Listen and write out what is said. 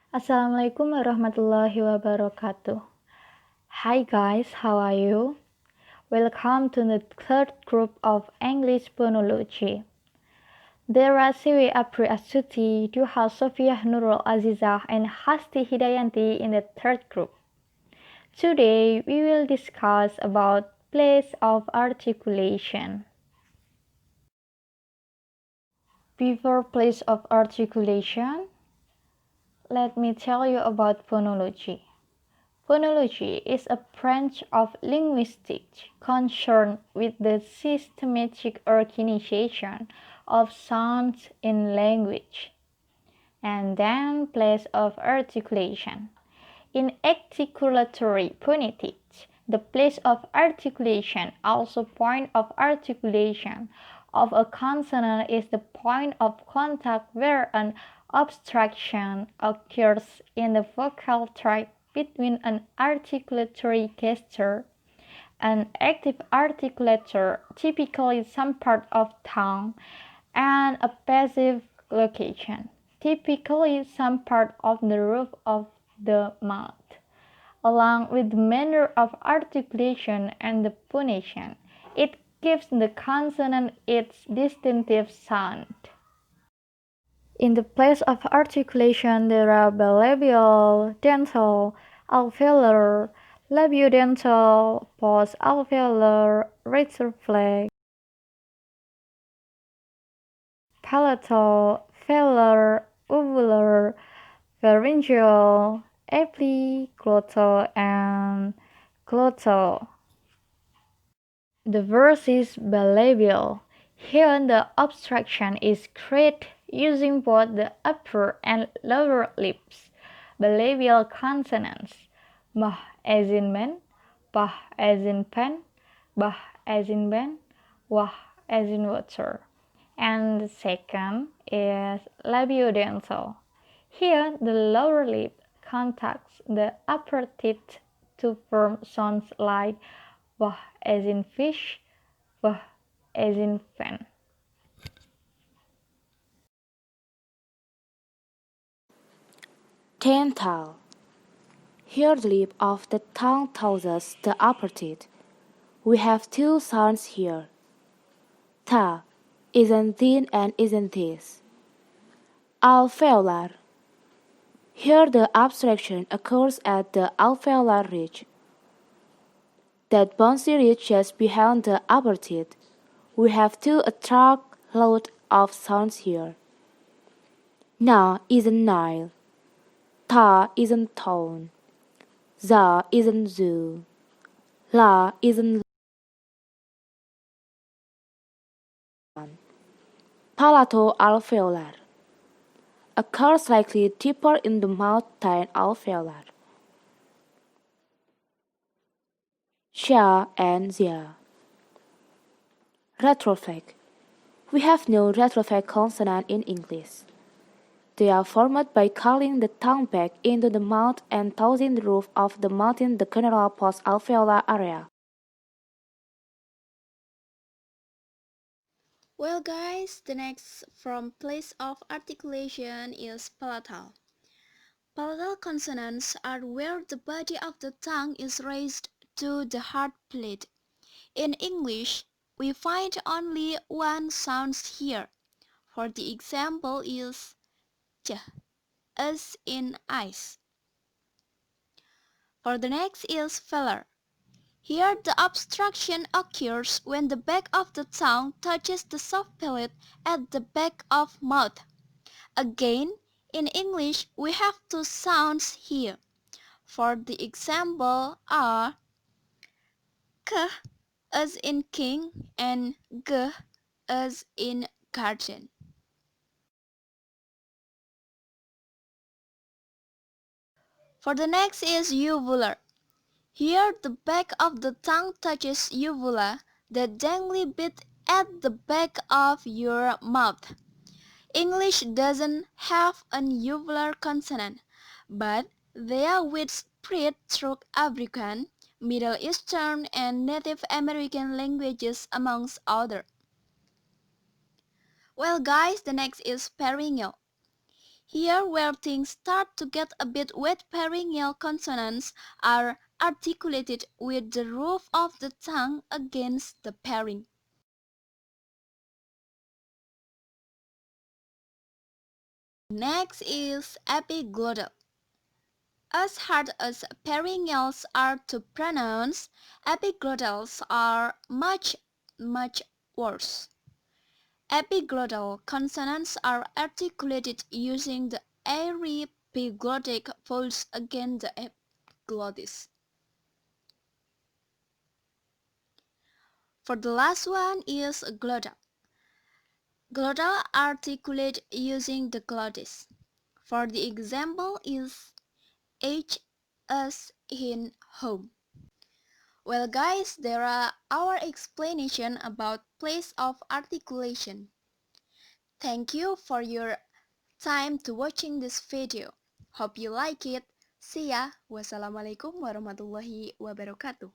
Assalamualaikum warahmatullahi wabarakatuh. Hi guys, how are you? Welcome to the third group of English Phonology. There are Siwi, Apri, Astuti, Dhuha, Soffiyah, Nurul, Azizah, and Hasty Hidayanti in the third group. Today we will discuss about place of articulation. Before place of articulation, let me tell you about phonology. Phonology is a branch of linguistics concerned with the systematic organization of sounds in language. And then place of articulation. In articulatory phonetics, the place of articulation, also point of articulation, of a consonant is the point of contact where an obstruction occurs in the vocal tract between an articulatory gesture, an active articulator, typically some part of tongue, and a passive location, typically some part of the roof of the mouth, along with the manner of articulation and the phonation. It gives the consonant its distinctive sound. In the place of articulation, there are bilabial, dental, alveolar, labiodental, post-alveolar, retroflex, palatal, velar, uvular, pharyngeal, epiglottal, and glottal. The verse is bilabial. Here the obstruction is created using both the upper and lower lips. Bilabial consonants. Mah as in man, bah as in pen, bah as in ben, wah as in water. And the second is labiodental. Here the lower lip contacts the upper teeth to form sounds like wah as in fish, wah as in fan. Dental. Here the lip of the tongue touches the upper teeth. We have two sounds here. Ta, isn't thin and isn't this. Alveolar. Here the abstraction occurs at the alveolar ridge. That bouncy ridge just behind the upper teeth. We have two a truckload of sounds here. Na isn't Nile. Ta isn't tone. Za isn't zoo. La isn't Palato-alveolar. Occurs slightly deeper in the mouth than alveolar. Sha and Zia. Retroflex. We have no retroflex consonant in English. They are formed by curling the tongue back into the mouth and touching the roof of the mouth in the general post-alveolar area. Well guys, the next from place of articulation is palatal. Palatal consonants are where the body of the tongue is raised to the hard plate. In English, we find only one sound here. For the example is ch, as in ice. For the next is velar. Here the obstruction occurs when the back of the tongue touches the soft palate at the back of mouth. Again, in English we have two sounds here. For the example are k as in king and g as in garden. For the next is uvular. Here the back of the tongue touches uvula, the dangly bit at the back of your mouth. English doesn't have an uvular consonant, but they are widespread through African, Middle Eastern, and Native American languages amongst others. Well guys, the next is pharyngeal. Here where things start to get a bit wet, pharyngeal consonants are articulated with the roof of the tongue against the pharynx. Next is epiglottal. As hard as pharyngeals are to pronounce, epiglottals are much worse. Epiglottal consonants are articulated using the airy epiglottic folds against the epiglottis. For the last one is glottal. Glottal articulate using the glottis. For the example is H as in home. Well guys, there are our explanation about place of articulation. Thank you for your time to watching this video. Hope you like it. See ya. Wassalamualaikum warahmatullahi wabarakatuh.